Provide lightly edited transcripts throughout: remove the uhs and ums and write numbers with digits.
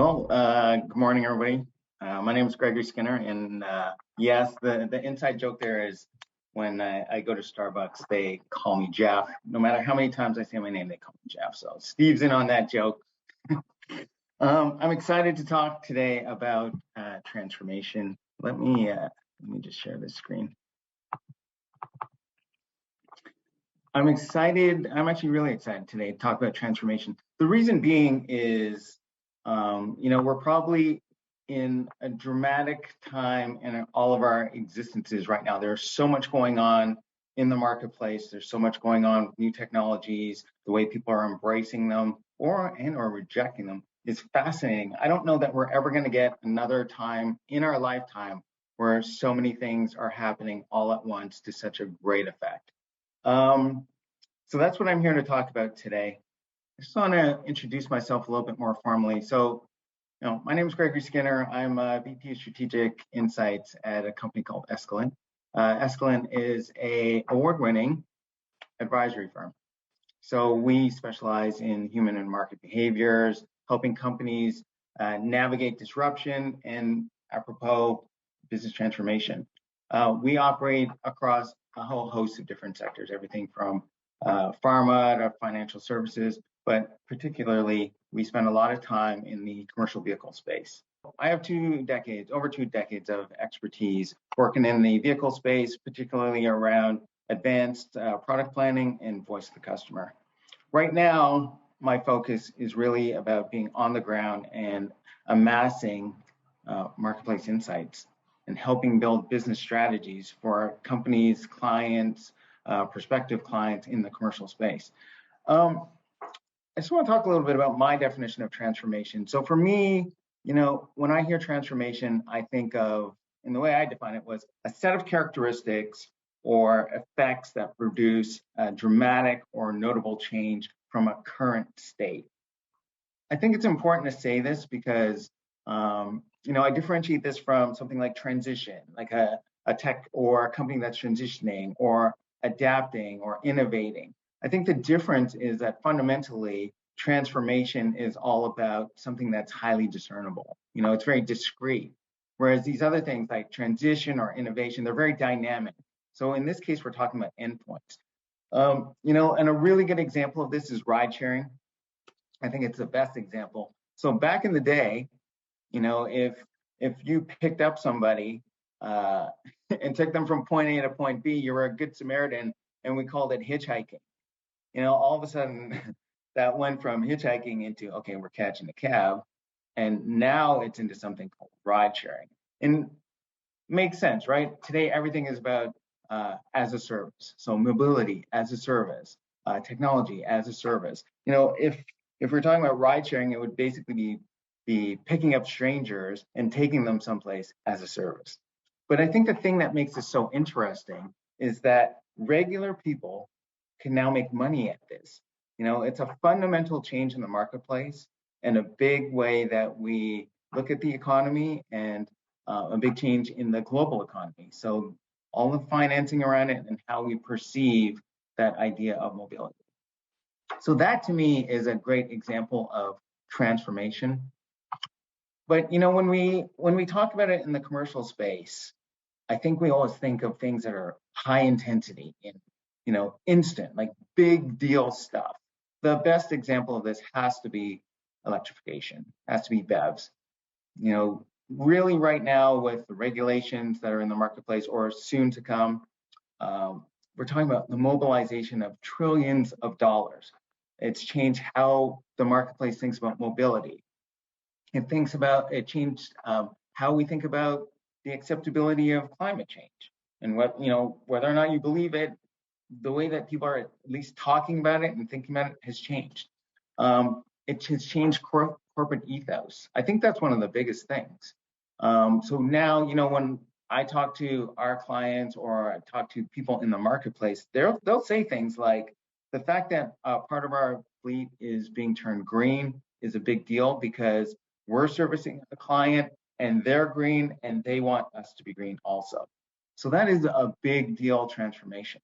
Good morning, everybody. My name is Gregory Skinner, and yes, the inside joke there is when I go to Starbucks, they call me Jeff. No matter how many times I say my name, they call me Jeff. So Steve's in on that joke. I'm excited to talk today about transformation. Let me just share this screen. I'm excited. I'm actually really excited today to talk about transformation. The reason being is, we're probably in a dramatic time in all of our existences right now. There's so much going on in the marketplace. There's so much going on with new technologies. The way people are embracing them or rejecting them is fascinating. I don't know that we're ever going to get another time in our lifetime where so many things are happening all at once to such a great effect. So that's what I'm here to talk about today. I just want to introduce myself a little bit more formally. So, my name is Gregory Skinner. I'm a VP of Strategic Insights at a company called Escalent. Escalent is an award-winning advisory firm. So we specialize in human and market behaviors, helping companies navigate disruption and, apropos, business transformation. We operate across a whole host of different sectors, everything from pharma to financial services, but particularly we spend a lot of time in the commercial vehicle space. I have over 2 decades of expertise working in the vehicle space, particularly around advanced product planning and voice of the customer. Right now, my focus is really about being on the ground and amassing marketplace insights and helping build business strategies for companies, clients, prospective clients in the commercial space. I just want to talk a little bit about my definition of transformation. So for me, when I hear transformation, I think of, and the way I define it was a set of characteristics or effects that produce a dramatic or notable change from a current state. I think it's important to say this because, I differentiate this from something like transition, like a tech or a company that's transitioning or adapting or innovating. I think the difference is that fundamentally, transformation is all about something that's highly discernible. It's very discrete. Whereas these other things like transition or innovation, they're very dynamic. So in this case, we're talking about endpoints. And a really good example of this is ride sharing. I think it's the best example. So back in the day, if you picked up somebody and took them from point A to point B, you were a good Samaritan, and we called it hitchhiking. All of a sudden that went from hitchhiking into, okay, we're catching a cab, and now it's into something called ride sharing. And makes sense, right? Today, everything is about as a service. So mobility as a service, technology as a service. If we're talking about ride sharing, it would basically be picking up strangers and taking them someplace as a service. But I think the thing that makes this so interesting is that regular people can now make money at this. It's a fundamental change in the marketplace and a big way that we look at the economy and a big change in the global economy. So all the financing around it and how we perceive that idea of mobility. So that to me is a great example of transformation. But when we talk about it in the commercial space, I think we always think of things that are high intensity and instant, like big deal stuff. The best example of this has to be electrification, has to be BEVs. Really right now with the regulations that are in the marketplace or soon to come, we're talking about the mobilization of trillions of dollars. It's changed how the marketplace thinks about mobility. It changed how we think about the acceptability of climate change and whether or not you believe it, the way that people are at least talking about it and thinking about it has changed. It has changed corporate ethos. I think that's one of the biggest things. So now, when I talk to our clients or I talk to people in the marketplace, they'll say things like, the fact that part of our fleet is being turned green is a big deal because we're servicing the client and they're green and they want us to be green also. So that is a big deal transformation.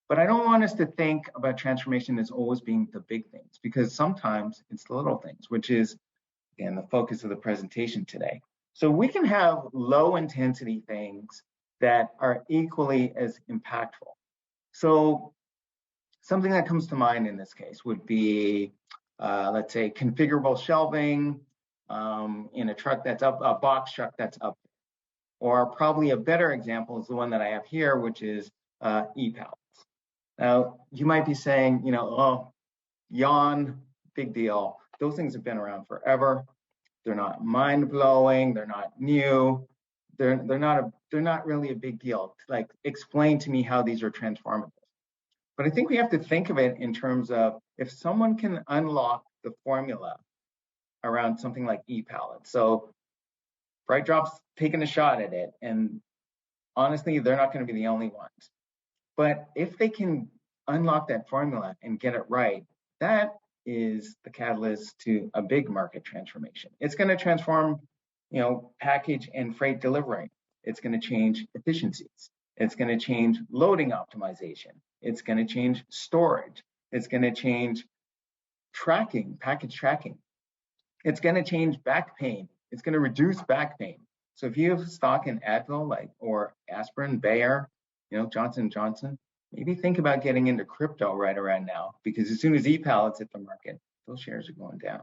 But I don't want us to think about transformation as always being the big things, because sometimes it's the little things, which is again, the focus of the presentation today. So we can have low intensity things that are equally as impactful. So something that comes to mind in this case would be, let's say, configurable shelving in a truck that's up, a box truck that's up. Or probably a better example is the one that I have here, which is e-pallets. Now, you might be saying, oh, yawn, big deal. Those things have been around forever. They're not mind-blowing. They're not new. They're not really a big deal. Like, explain to me how these are transformative. But I think we have to think of it in terms of if someone can unlock the formula around something like e-pallets. So BrightDrop's taking a shot at it, and honestly, they're not going to be the only ones. But if they can unlock that formula and get it right, that is the catalyst to a big market transformation. It's going to transform, package and freight delivery. It's going to change efficiencies. It's going to change loading optimization. It's going to change storage. It's going to change tracking, package tracking. It's going to change back pain. It's going to reduce back pain. So if you have stock in Advil, or aspirin, Bayer, Johnson & Johnson, maybe think about getting into crypto right around now, because as soon as e-pallets hit the market, those shares are going down.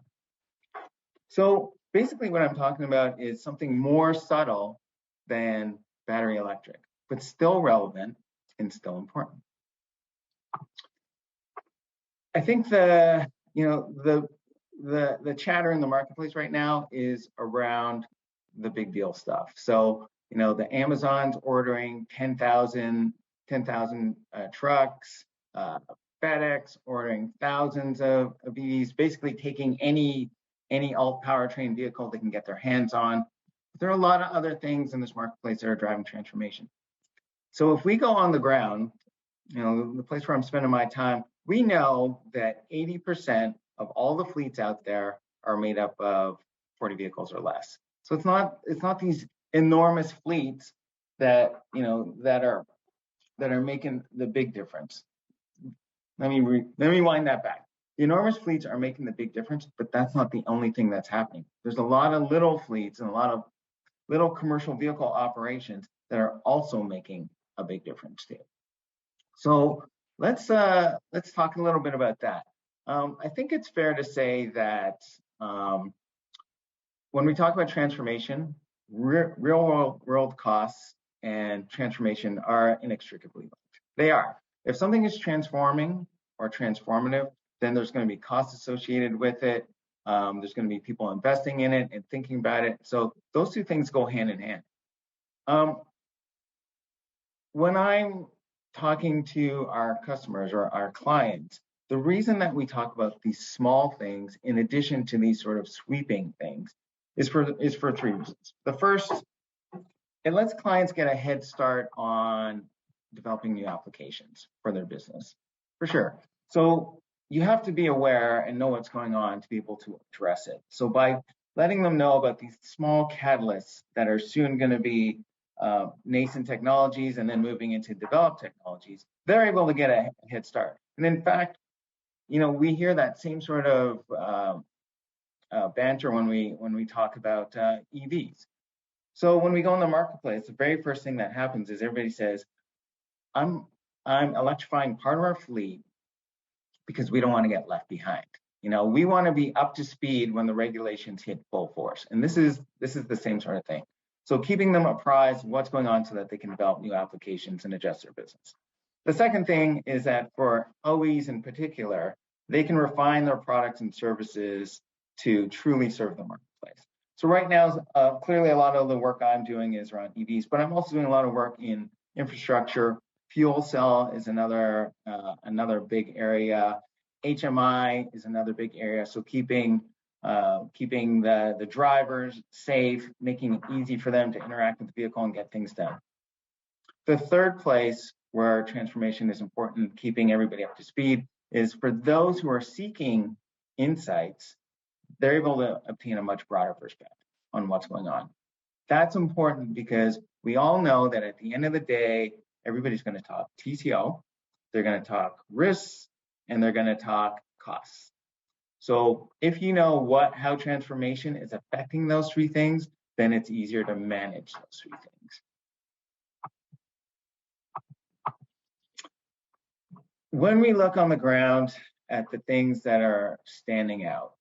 So basically what I'm talking about is something more subtle than battery electric, but still relevant and still important. I think the chatter in the marketplace right now is around the big deal stuff. So, the Amazon's ordering 10,000 trucks, FedEx ordering thousands of EVs, basically taking any alt powertrain vehicle they can get their hands on. But there are a lot of other things in this marketplace that are driving transformation. So if we go on the ground, the place where I'm spending my time, we know that 80% of all the fleets out there are made up of 40 vehicles or less. So it's not these enormous fleets that are making the big difference. Let me wind that back. The enormous fleets are making the big difference, but that's not the only thing that's happening. There's a lot of little fleets and a lot of little commercial vehicle operations that are also making a big difference too. So let's talk a little bit about that. I think it's fair to say that when we talk about transformation, real world costs and transformation are inextricably linked. They are. If something is transforming or transformative, then there's going to be costs associated with it. There's going to be people investing in it and thinking about it. So those two things go hand in hand. When I'm talking to our customers or our clients, the reason that we talk about these small things in addition to these sort of sweeping things is for three reasons. The first, it lets clients get a head start on developing new applications for their business, for sure. So you have to be aware and know what's going on to be able to address it. So by letting them know about these small catalysts that are soon going to be nascent technologies and then moving into developed technologies, they're able to get a head start. And in fact, we hear that same sort of banter when we talk about EVs. So when we go in the marketplace, the very first thing that happens is everybody says, I'm electrifying part of our fleet because we don't want to get left behind. We want to be up to speed when the regulations hit full force. And this is the same sort of thing. So keeping them apprised of what's going on so that they can develop new applications and adjust their business. The second thing is that for OEs in particular, they can refine their products and services to truly serve the marketplace. So right now, clearly a lot of the work I'm doing is around EVs, but I'm also doing a lot of work in infrastructure. Fuel cell is another big area. HMI is another big area. So keeping the drivers safe, making it easy for them to interact with the vehicle and get things done. The third place where transformation is important, keeping everybody up to speed, is for those who are seeking insights, they're able to obtain a much broader perspective on what's going on. That's important because we all know that at the end of the day, everybody's going to talk TCO, they're going to talk risks, and they're going to talk costs. So if you know how transformation is affecting those three things, then it's easier to manage those three things. When we look on the ground at the things that are standing out,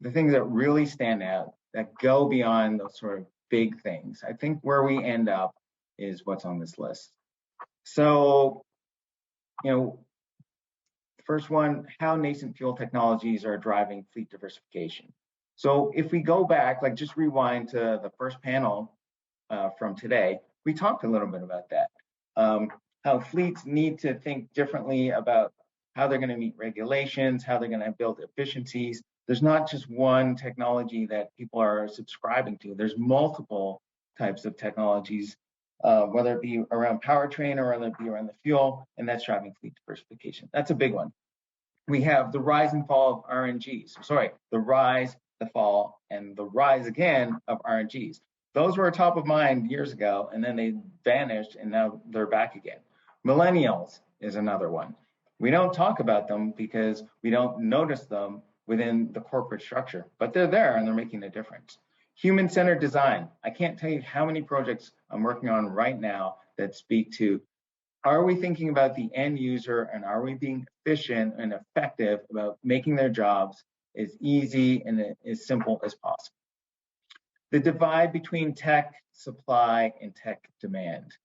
the things that really stand out, that go beyond those sort of big things, I think where we end up is what's on this list. So, first one, how nascent fuel technologies are driving fleet diversification. So if we go back, like just rewind to the first panel from today, we talked a little bit about that. How fleets need to think differently about how they're going to meet regulations, how they're going to build efficiencies. There's not just one technology that people are subscribing to. There's multiple types of technologies, whether it be around powertrain or whether it be around the fuel, and that's driving fleet diversification. That's a big one. We have the rise and fall of RNGs. Sorry, the rise, the fall, and the rise again of RNGs. Those were top of mind years ago, and then they vanished, and now they're back again. Millennials is another one. We don't talk about them because we don't notice them within the corporate structure, but they're there and they're making a difference. Human-centered design. I can't tell you how many projects I'm working on right now that speak to, are we thinking about the end user, and are we being efficient and effective about making their jobs as easy and as simple as possible? The divide between tech supply and tech demand.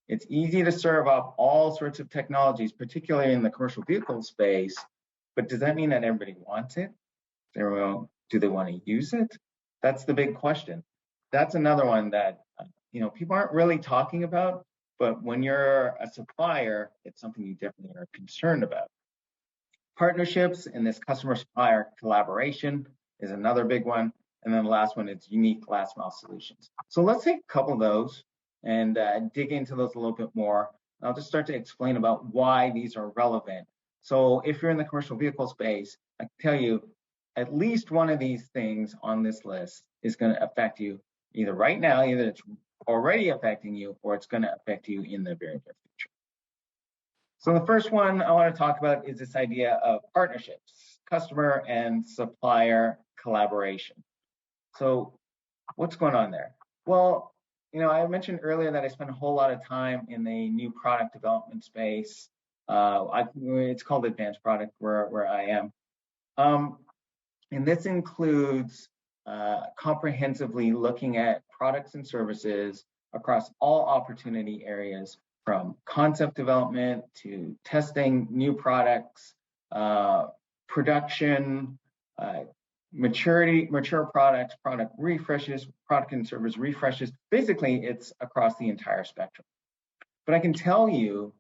It's easy to serve up all sorts of technologies, particularly in the commercial vehicle space, but does that mean that everybody wants it? Do they want to use it? That's the big question. That's another one that people aren't really talking about, but when you're a supplier, it's something you definitely are concerned about. Partnerships and this customer-supplier collaboration is another big one. And then the last one is unique last-mile solutions. So let's take a couple of those and dig into those a little bit more. I'll just start to explain about why these are relevant. So if you're in the commercial vehicle space, I can tell you at least one of these things on this list is going to affect you either right now, either it's already affecting you, or it's going to affect you in the very near future. So the first one I want to talk about is this idea of partnerships, customer and supplier collaboration. So what's going on there? Well, I mentioned earlier that I spent a whole lot of time in the new product development space. It's called advanced product where I am. And this includes comprehensively looking at products and services across all opportunity areas, from concept development to testing new products, production, mature products, product refreshes, product and service refreshes. Basically, it's across the entire spectrum. But I can tell you,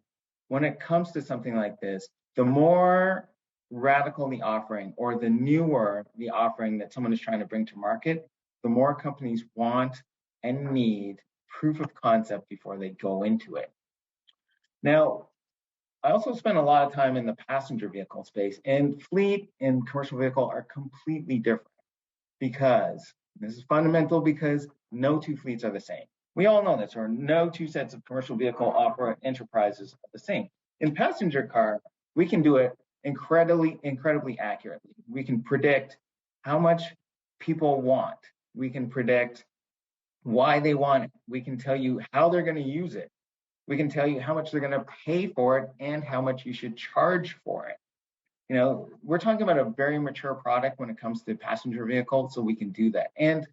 when it comes to something like this, the more radical the offering, or the newer the offering that someone is trying to bring to market, the more companies want and need proof of concept before they go into it. Now, I also spent a lot of time in the passenger vehicle space, and fleet and commercial vehicle are completely different, because this is fundamental, because no two fleets are the same. We all know this, or no two sets of commercial vehicle enterprises are the same. In passenger car, we can do it incredibly accurately. We can predict how much people want. We can predict why they want it. We can tell you how they're going to use it. We can tell you how much they're going to pay for it and how much you should charge for it. We're talking about a very mature product when it comes to passenger vehicles, so we can do that. And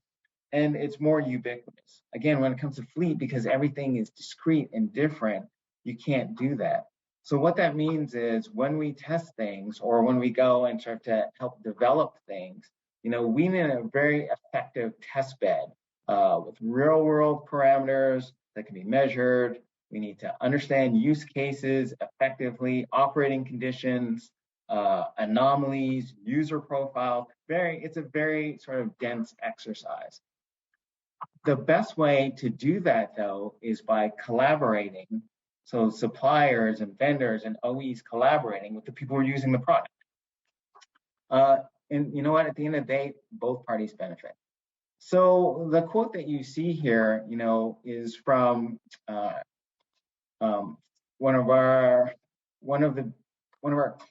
it's more ubiquitous. Again, when it comes to fleet, because everything is discrete and different, you can't do that. So what that means is, when we test things, or when we go and start to help develop things, we need a very effective test bed with real world parameters that can be measured. We need to understand use cases effectively, operating conditions, anomalies, user profile. It's a very sort of dense exercise. The best way to do that, though, is by collaborating. So suppliers and vendors and OEs collaborating with the people who are using the product. And you know what? At the end of the day, both parties benefit. So the quote that you see here, is from one of our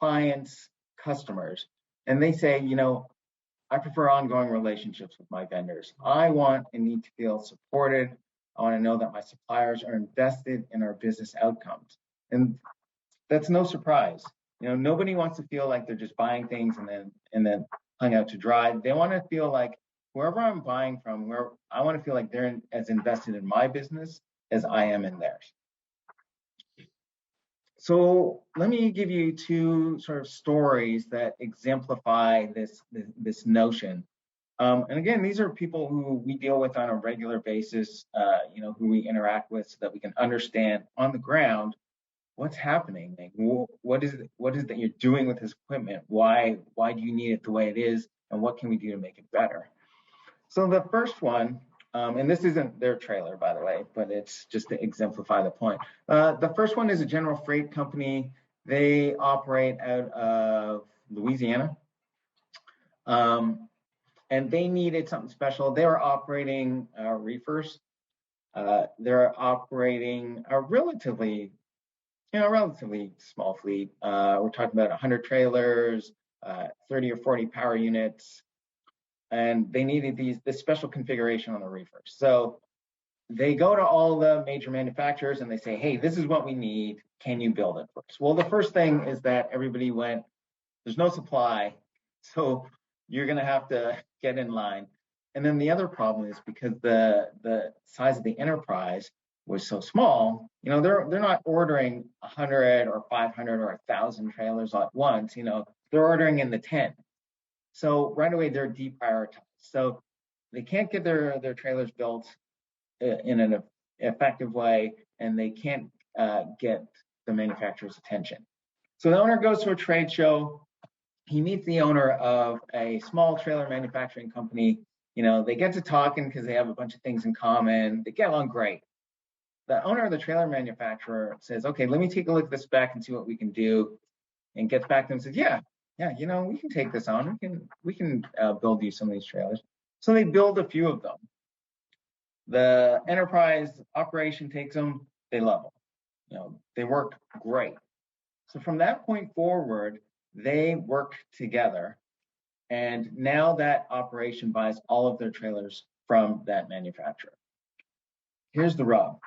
clients' customers. And they say, I prefer ongoing relationships with my vendors. I want and need to feel supported. I want to know that my suppliers are invested in our business outcomes. And that's no surprise. Nobody wants to feel like they're just buying things and then hung out to dry. They want to feel like wherever I'm buying from, where I want to feel like they're as invested in my business as I am in theirs. So let me give you two sort of stories that exemplify this notion. And again, these are people who we deal with on a regular basis, who we interact with so that we can understand on the ground what's happening. Like, what is it that you're doing with this equipment? Why do you need it the way it is? And what can we do to make it better? So the first one, and this isn't their trailer, by the way, but it's just to exemplify the point. The first one is a general freight company. They operate out of Louisiana. And they needed something special. They were operating reefers. They're operating a relatively small fleet. We're talking about 100 trailers, 30 or 40 power units, and they needed this special configuration on the reefers. So they go to all the major manufacturers and they say, hey, this is what we need. Can you build it for us? Well, the first thing is that everybody went, there's no supply, so you're going to have to get in line. And then the other problem is because the size of the enterprise was so small, they're not ordering 100 or 500 or 1,000 trailers at once. They're ordering in the 10. So right away they're deprioritized. So they can't get their trailers built in an effective way, and they can't get the manufacturer's attention. So the owner goes to a trade show. He meets the owner of a small trailer manufacturing company. They get to talking because they have a bunch of things in common. They get along great. The owner of the trailer manufacturer says, okay, let me take a look at the spec and see what we can do, and gets back to them and says, yeah, we can take this on. We can build you some of these trailers. So they build a few of them. The enterprise operation takes them. They love them. They work great. So from that point forward, they work together. And now that operation buys all of their trailers from that manufacturer. Here's the rub.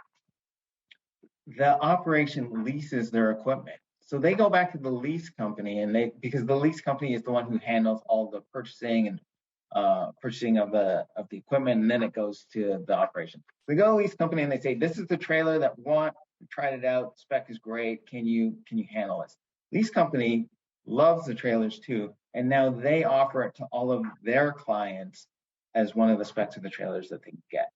The operation leases their equipment. So they go back to the lease company, and because the lease company is the one who handles all the purchasing and purchasing of the equipment, and then it goes to the operation. We go to the lease company and they say, this is the trailer that we want. We tried it out. Spec is great. Can you handle this? Lease company loves the trailers too, and now they offer it to all of their clients as one of the specs of the trailers that they get.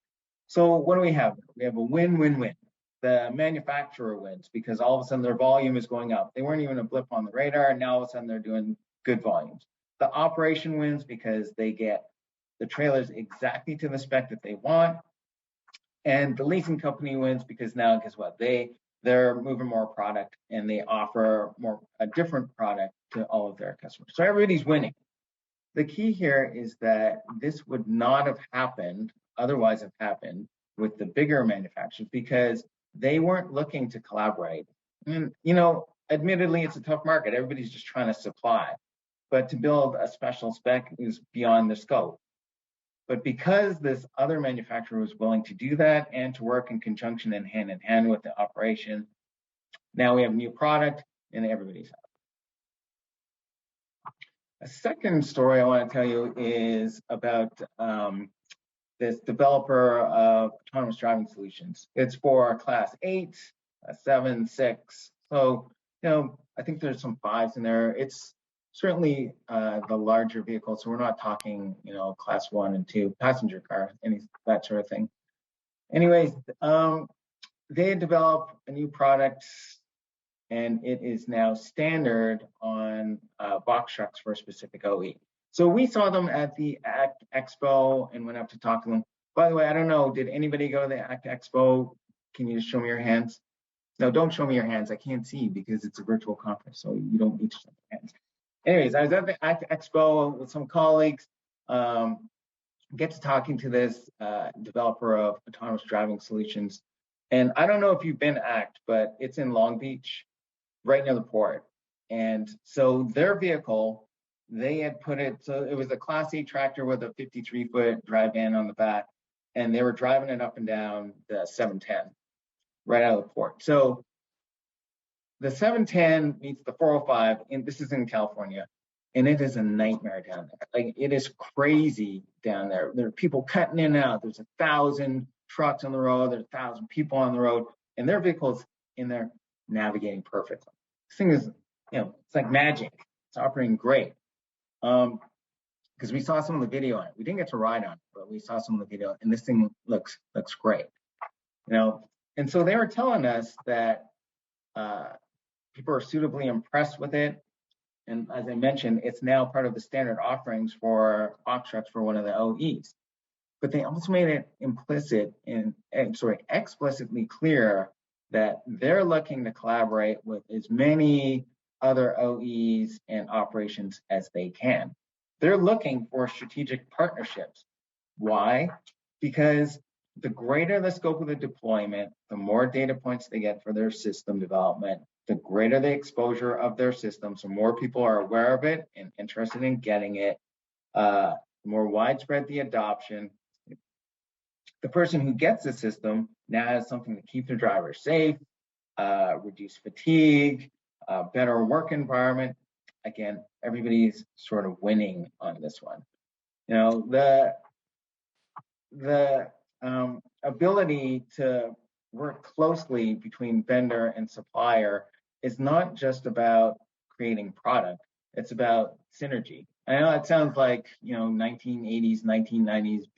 So what do we have? We have a win-win-win. The manufacturer wins because all of a sudden their volume is going up. They weren't even a blip on the radar, and now all of a sudden they're doing good volumes. The operation wins because they get the trailers exactly to the spec that they want. And the leasing company wins because now, guess what? They're moving more product, and they offer a different product to all of their customers. So everybody's winning. The key here is that this would not have happened, otherwise have happened with the bigger manufacturers, because they weren't looking to collaborate. And, admittedly, it's a tough market. Everybody's just trying to supply. But to build a special spec is beyond their scope. But because this other manufacturer was willing to do that and to work in conjunction and hand in hand with the operation, now we have a new product and everybody's happy. A second story I want to tell you is about this developer of autonomous driving solutions. It's for class 8, 7, 6. So, I think there's some 5s in there. It's certainly the larger vehicle. So we're not talking, class 1 and 2 passenger car, that sort of thing. Anyways, they developed a new product, and it is now standard on box trucks for a specific OE. So we saw them at the ACT Expo and went up to talk to them. By the way, I don't know, did anybody go to the ACT Expo? Can you just show me your hands? No, don't show me your hands. I can't see because it's a virtual conference, so you don't need to show your hands. Anyways, I was at the ACT Expo with some colleagues, get to talking to this developer of autonomous driving solutions. And I don't know if you've been to ACT, but it's in Long Beach, right near the port. And so their vehicle they had put it, so it was a Class 8 tractor with a 53-foot drive van on the back, and they were driving it up and down the 710 right out of the port. So the 710 meets the 405, and this is in California, and it is a nightmare down there. Like, it is crazy down there. There are people cutting in and out. There's 1,000 trucks on the road. There's 1,000 people on the road, and their vehicles in there navigating perfectly. This thing is, it's like magic. It's operating great. Because we saw some of the video on it. We didn't get to ride on it, but we saw some of the video, and this thing looks great. And so they were telling us that people are suitably impressed with it. And as I mentioned, it's now part of the standard offerings for box trucks for one of the OEs. But they also made it explicitly clear that they're looking to collaborate with as many other OEs and operations as they can. They're looking for strategic partnerships. Why? Because the greater the scope of the deployment, the more data points they get for their system development, the greater the exposure of their system, so more people are aware of it and interested in getting it, the more widespread the adoption. The person who gets the system now has something to keep the driver safe, reduce fatigue, better work environment. Again, everybody's sort of winning on this one. The ability to work closely between vendor and supplier is not just about creating product, it's about synergy. I know it sounds like 1980s, 1990s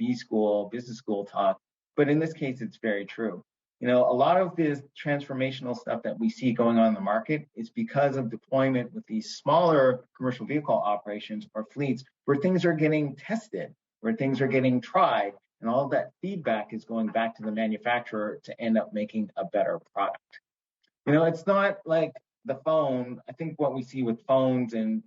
business school talk, but in this case, it's very true. A lot of this transformational stuff that we see going on in the market is because of deployment with these smaller commercial vehicle operations or fleets where things are getting tested, where things are getting tried, and all of that feedback is going back to the manufacturer to end up making a better product. It's not like the phone. I think what we see with phones and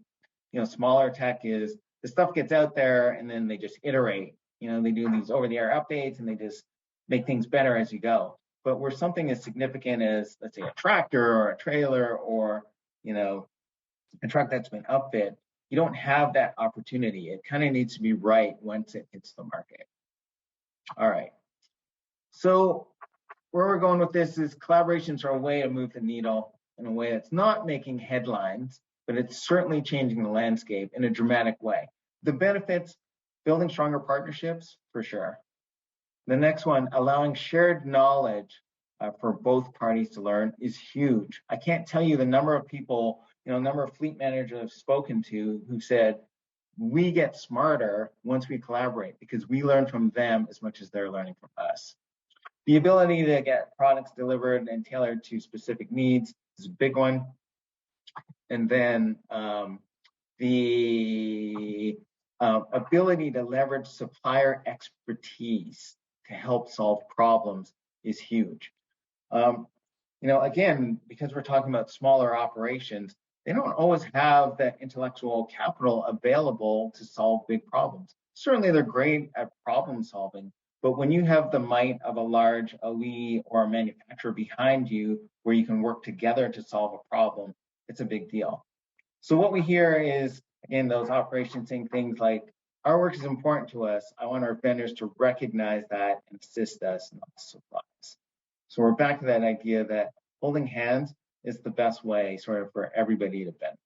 smaller tech is the stuff gets out there and then they just iterate. They do these over-the-air updates and they just make things better as you go. But where something as significant as, let's say, a tractor or a trailer or a truck that's been upfit, you don't have that opportunity. It kind of needs to be right once it hits the market. All right. So where we're going with this is collaborations are a way to move the needle in a way that's not making headlines, but it's certainly changing the landscape in a dramatic way. The benefits, building stronger partnerships, for sure. The next one, allowing shared knowledge for both parties to learn is huge. I can't tell you the number of people, number of fleet managers I've spoken to who said, we get smarter once we collaborate because we learn from them as much as they're learning from us. The ability to get products delivered and tailored to specific needs is a big one. And then the ability to leverage supplier expertise to help solve problems is huge. Again, because we're talking about smaller operations, they don't always have that intellectual capital available to solve big problems. Certainly, they're great at problem solving, but when you have the might of a large OE or a manufacturer behind you where you can work together to solve a problem, it's a big deal. So what we hear is, again, those operations saying things like, our work is important to us. I want our vendors to recognize that and assist us, not supply us. So we're back to that idea that holding hands is the best way sort of for everybody to benefit.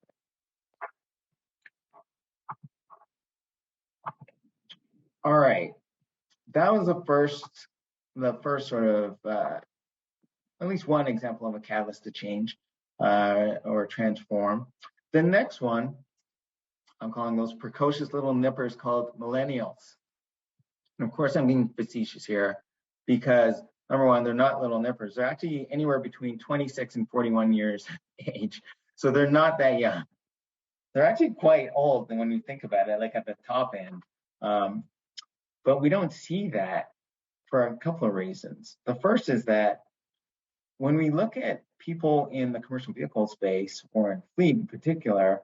All right, that was the first sort of, at least one example of a catalyst to change or transform. The next one, I'm calling those precocious little nippers called millennials. And of course, I'm being facetious here because number one, they're not little nippers. They're actually anywhere between 26 and 41 years age. So they're not that young. They're actually quite old when you think about it, like at the top end. But we don't see that for a couple of reasons. The first is that when we look at people in the commercial vehicle space or in fleet in particular,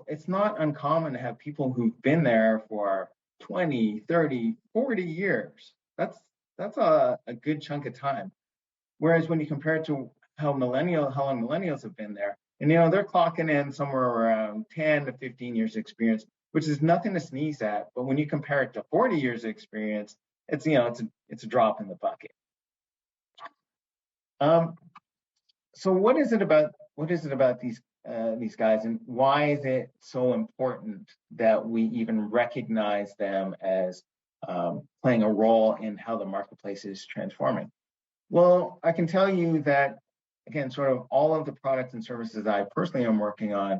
it's not uncommon to have people who've been there for 20, 30, 40 years. That's a good chunk of time. Whereas when you compare it to how long millennials have been there, And, they're clocking in somewhere around 10 to 15 years experience, which is nothing to sneeze at. But when you compare it to 40 years experience, it's a drop in the bucket. So what is it about these guys, and why is it so important that we even recognize them as playing a role in how the marketplace is transforming? Well, I can tell you that, again, sort of all of the products and services I personally am working on,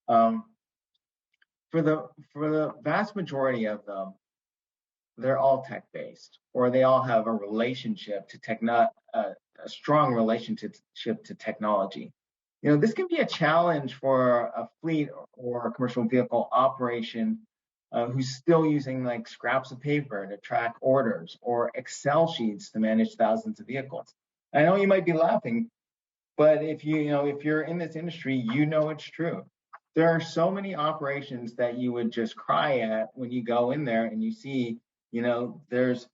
for the vast majority of them, they're all tech-based, or they all have a strong relationship to technology. This can be a challenge for a fleet or a commercial vehicle operation who's still using like scraps of paper to track orders or Excel sheets to manage thousands of vehicles. I know you might be laughing, but if you're in this industry, it's true. There are so many operations that you would just cry at when you go in there and you see, there's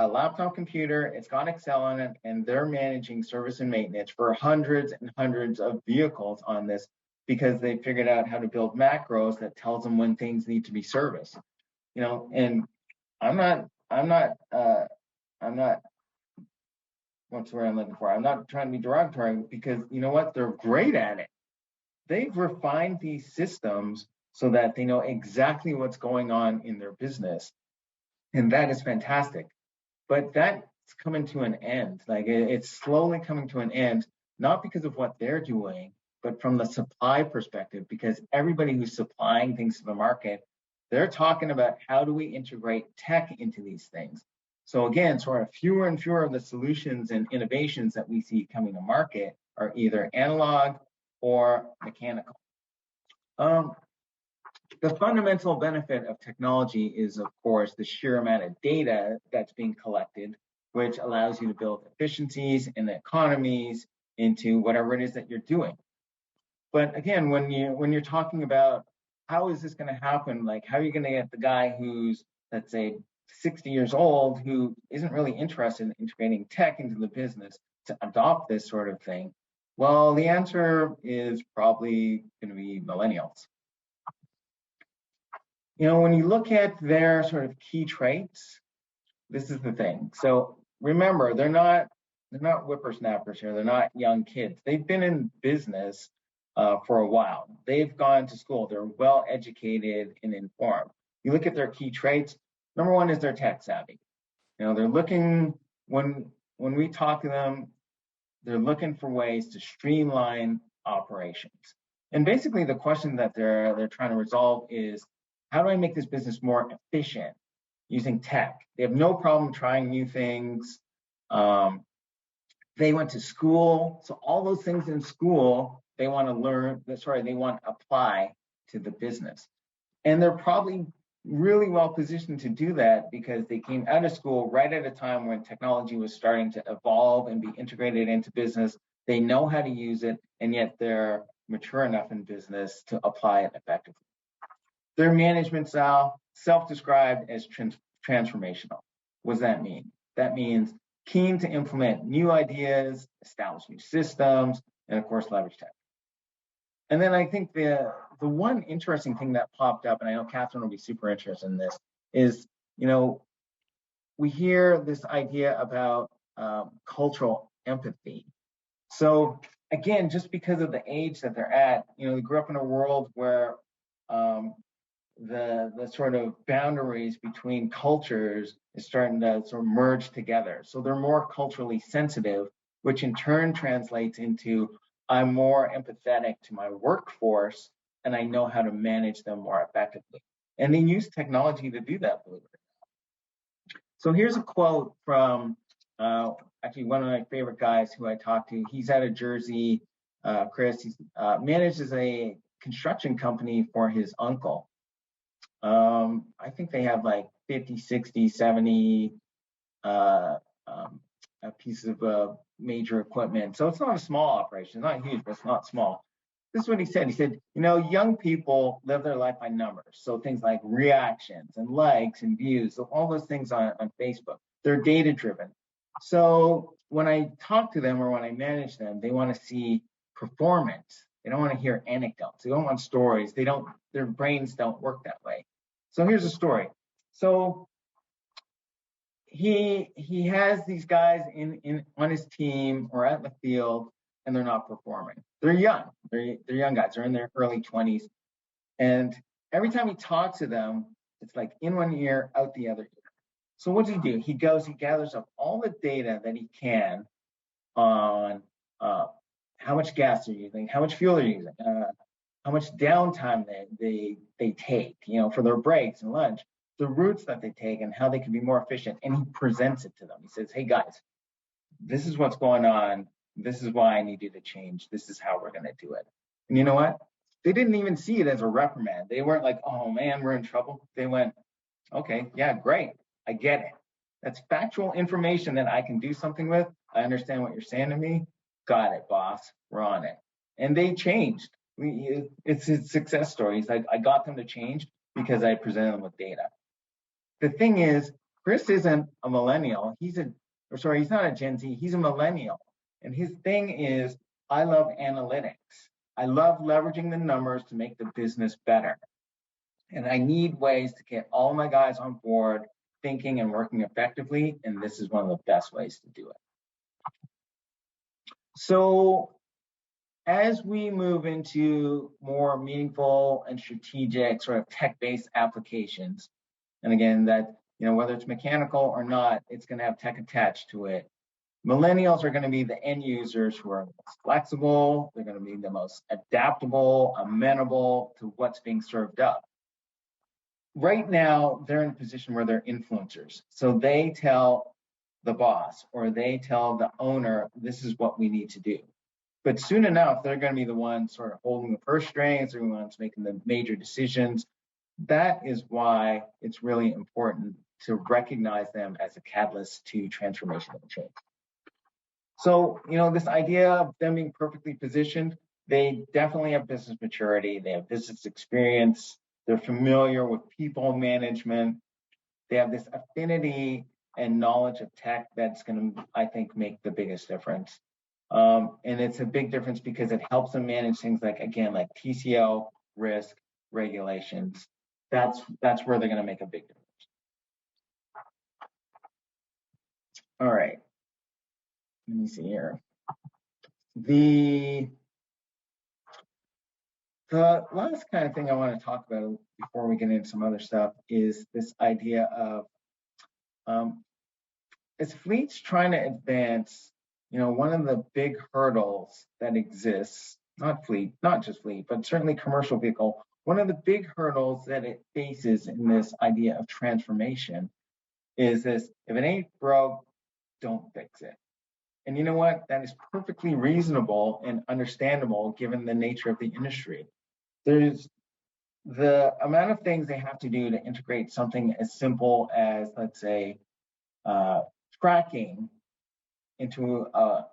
a laptop computer, it's got Excel on it, and they're managing service and maintenance for hundreds and hundreds of vehicles on this because they figured out how to build macros that tells them when things need to be serviced. And I'm not what's the word I'm looking for? I'm not trying to be derogatory, because you know what? They're great at it. They've refined these systems so that they know exactly what's going on in their business. And that is fantastic. But that's coming to an end. Like, it's slowly coming to an end, not because of what they're doing, but from the supply perspective, because everybody who's supplying things to the market, they're talking about how do we integrate tech into these things. So again, sort of fewer and fewer of the solutions and innovations that we see coming to market are either analog or mechanical. The fundamental benefit of technology is, of course, the sheer amount of data that's being collected, which allows you to build efficiencies and economies into whatever it is that you're doing. But again, when you're talking about how is this going to happen, like how are you going to get the guy who's, let's say, 60 years old, who isn't really interested in integrating tech into the business to adopt this sort of thing? Well, the answer is probably going to be millennials. When you look at their sort of key traits, this is the thing. So remember, they're not whippersnappers here. They're not young kids. They've been in business for a while. They've gone to school. They're well educated and informed. You look at their key traits. Number one is they're tech savvy. They're looking, when we talk to them, they're looking for ways to streamline operations. And basically the question that they're trying to resolve is, how do I make this business more efficient using tech? They have no problem trying new things. They went to school, so all those things in school, they want to apply to the business. And they're probably really well positioned to do that because they came out of school right at a time when technology was starting to evolve and be integrated into business. They know how to use it, and yet they're mature enough in business to apply it effectively. Their management style, self-described as transformational. What does that mean? That means keen to implement new ideas, establish new systems, and of course, leverage tech. And then I think the one interesting thing that popped up, and I know Catherine will be super interested in this, is, we hear this idea about cultural empathy. So again, just because of the age that they're at, they grew up in a world where the sort of boundaries between cultures is starting to sort of merge together. So they're more culturally sensitive, which in turn translates into, I'm more empathetic to my workforce and I know how to manage them more effectively. And they use technology to do that, believe it or not. So here's a quote from actually one of my favorite guys who I talked to. He's out of Jersey, Chris. He manages a construction company for his uncle. I think they have like 50, 60, 70 pieces of major equipment. So it's not a small operation, it's not huge, but it's not small. This is what he said. He said, young people live their life by numbers. So things like reactions and likes and views, so all those things on Facebook, they're data driven. So when I talk to them or when I manage them, they want to see performance. They don't want to hear anecdotes. They don't want stories. Their brains don't work that way. So here's a story. So he has these guys in on his team or at the field, and they're not performing. They're young. They're young guys. They're in their early 20s. And every time he talks to them, it's like in one ear, out the other ear. So what does he do? He gathers up all the data that he can on how much gas they're using, how much fuel they're using, how much downtime they take, for their breaks and lunch, the routes that they take, and how they can be more efficient. And he presents it to them. He says, "Hey guys, this is what's going on. This is why I need you to change. This is how we're going to do it." And you know what? They didn't even see it as a reprimand. They weren't like, "Oh man, we're in trouble." They went, "Okay, yeah, great. I get it. That's factual information that I can do something with. I understand what you're saying to me. Got it, boss. We're on it." And they changed. It's a success story. He's like, I got them to change because I presented them with data. The thing is, Chris isn't a millennial. He's not a Gen Z. He's a millennial. And his thing is, I love analytics. I love leveraging the numbers to make the business better. And I need ways to get all my guys on board, thinking and working effectively. And this is one of the best ways to do it. So as we move into more meaningful and strategic sort of tech-based applications, and again, that, whether it's mechanical or not, it's going to have tech attached to it. Millennials are going to be the end users who are most flexible. They're going to be the most adaptable, amenable to what's being served up. Right now, they're in a position where they're influencers. So they tell the boss or they tell the owner, this is what we need to do. But soon enough, they're going to be the ones sort of holding the purse strings, they're the ones making the major decisions. That is why it's really important to recognize them as a catalyst to transformation and change. So, this idea of them being perfectly positioned, they definitely have business maturity, they have business experience, they're familiar with people management, they have this affinity and knowledge of tech that's going to, I think, make the biggest difference. And it's a big difference because it helps them manage things like TCO, risk, regulations. That's where they're going to make a big difference. All right. Let me see here. The last kind of thing I want to talk about before we get into some other stuff is this idea of as fleets trying to advance, one of the big hurdles that exists, not just fleet, but certainly commercial vehicle, one of the big hurdles that it faces in this idea of transformation is this: if it ain't broke, don't fix it. And you know what? That is perfectly reasonable and understandable given the nature of the industry. There's the amount of things they have to do to integrate something as simple as, let's say, tracking into a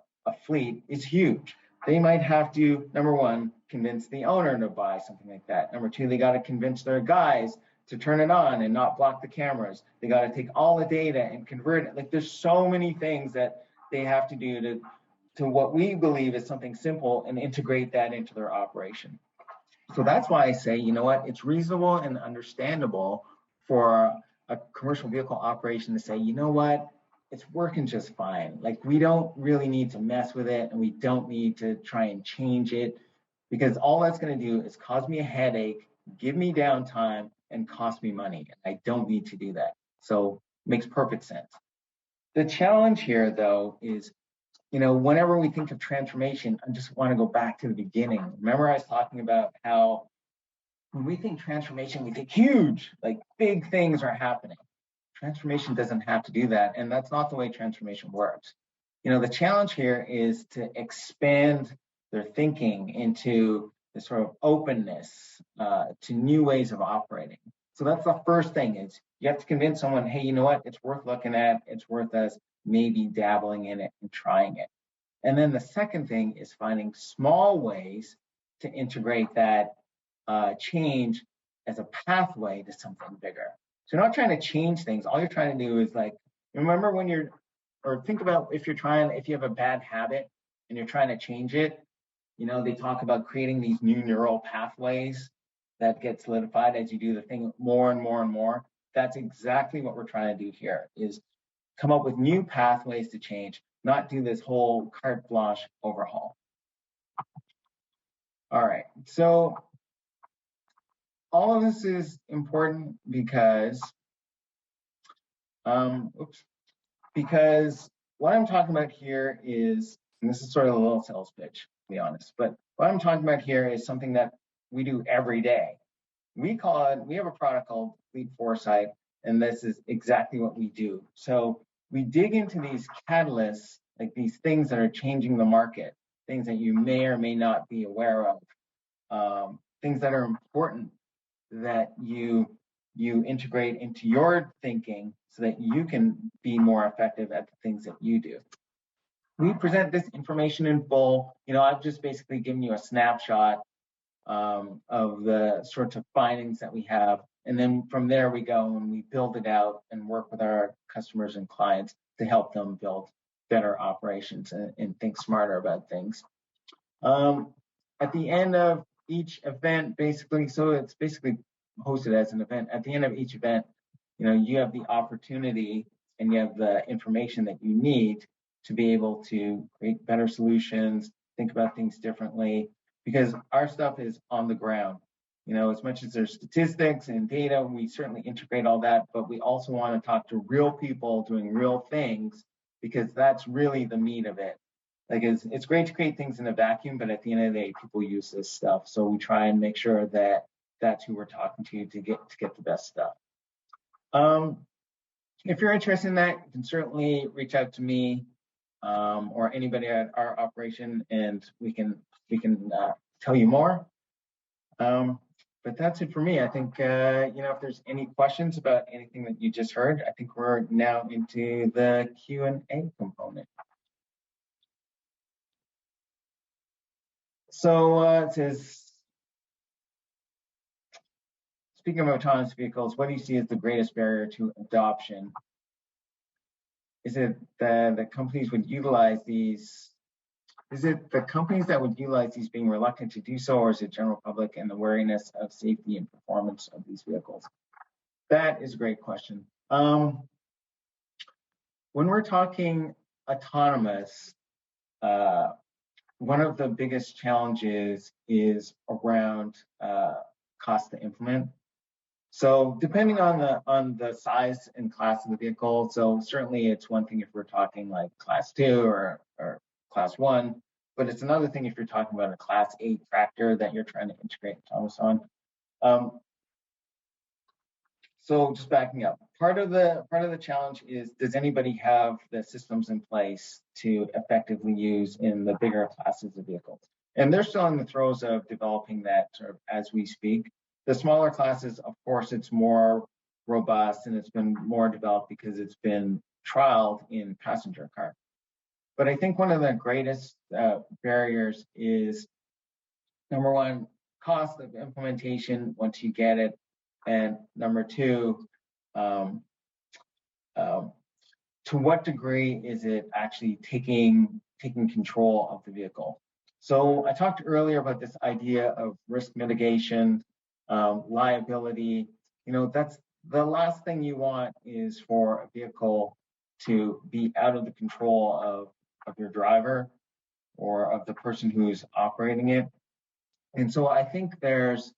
fleet is huge. They might have to, number one, convince the owner to buy something like that. Number two, they got to convince their guys to turn it on and not block the cameras. They got to take all the data and convert it. Like, there's so many things that they have to do to what we believe is something simple and integrate that into their operation. So that's why I say, you know what, it's reasonable and understandable for a commercial vehicle operation to say, you know what, it's working just fine. Like, we don't really need to mess with it, and we don't need to try and change it, because all that's going to do is cause me a headache, give me downtime, and cost me money. I don't need to do that. So it makes perfect sense. The challenge here, though, is, whenever we think of transformation, I just want to go back to the beginning. Remember, I was talking about how when we think transformation, we think huge, like big things are happening. Transformation doesn't have to do that, and that's not the way transformation works. The challenge here is to expand their thinking into the sort of openness to new ways of operating. So that's the first thing, is you have to convince someone, hey, you know what, it's worth looking at, it's worth us maybe dabbling in it and trying it. And then the second thing is finding small ways to integrate that change as a pathway to something bigger. So you're not trying to change things. All you're trying to do is, like, remember or think about if you have a bad habit and you're trying to change it, They talk about creating these new neural pathways that get solidified as you do the thing more and more and more. That's exactly what we're trying to do here, is come up with new pathways to change, not do this whole carte blanche overhaul. All right, so all of this is important because, because what I'm talking about here is, and this is sort of a little sales pitch, to be honest, but what I'm talking about here is something that we do every day. We have a product called Fleet Foresight, and this is exactly what we do. So we dig into these catalysts, like these things that are changing the market, things that you may or may not be aware of, things that are important that you integrate into your thinking so that you can be more effective at the things that you do. We present this information in full. I've just basically given you a snapshot of the sorts of findings that we have. And then from there we go and we build it out and work with our customers and clients to help them build better operations and think smarter about things. At the end of each event, basically, so it's basically hosted as an event. At the end of each event, you have the opportunity and you have the information that you need to be able to create better solutions, think about things differently, because our stuff is on the ground. As much as there's statistics and data, we certainly integrate all that, but we also want to talk to real people doing real things, because that's really the meat of it. Like it's great to create things in a vacuum, but at the end of the day, people use this stuff. So we try and make sure that that's who we're talking to get the best stuff. If you're interested in that, you can certainly reach out to me or anybody at our operation, and we can tell you more. But that's it for me. I think if there's any questions about anything that you just heard, I think we're now into the Q&A component. So it says, speaking of autonomous vehicles, what do you see as the greatest barrier to adoption? Is it the companies would utilize these? Is it the companies that would utilize these being reluctant to do so, or is it general public and the wariness of safety and performance of these vehicles? That is a great question. When we're talking autonomous, one of the biggest challenges is around cost to implement. So depending on the size and class of the vehicle, so certainly it's one thing if we're talking like class 2 or class 1, but it's another thing if you're talking about a class 8 tractor that you're trying to integrate autonomous on. So just backing up, part of the challenge is, does anybody have the systems in place to effectively use in the bigger classes of vehicles? And they're still in the throes of developing that sort of as we speak. The smaller classes, of course, it's more robust and it's been more developed because it's been trialed in passenger car. But I think one of the greatest barriers is, number one, cost of implementation once you get it. And number two, to what degree is it actually taking control of the vehicle? So I talked earlier about this idea of risk mitigation, liability. That's the last thing you want, is for a vehicle to be out of the control of your driver or of the person who's operating it. And so I think there's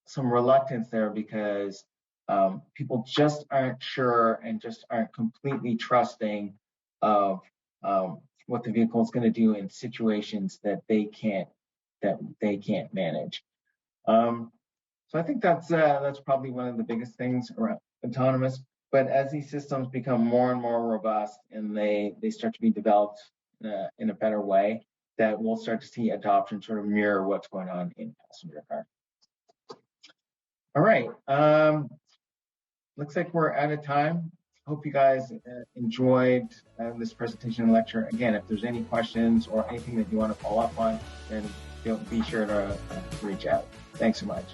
some reluctance there because people just aren't sure and just aren't completely trusting of what the vehicle is going to do in situations that they can't manage. So I think that's probably one of the biggest things around autonomous. But as these systems become more and more robust and they start to be developed in a better way, that we'll start to see adoption sort of mirror what's going on in passenger car. All right, looks like we're out of time. Hope you guys enjoyed this presentation and lecture. Again, if there's any questions or anything that you want to follow up on, then be sure to reach out. Thanks so much.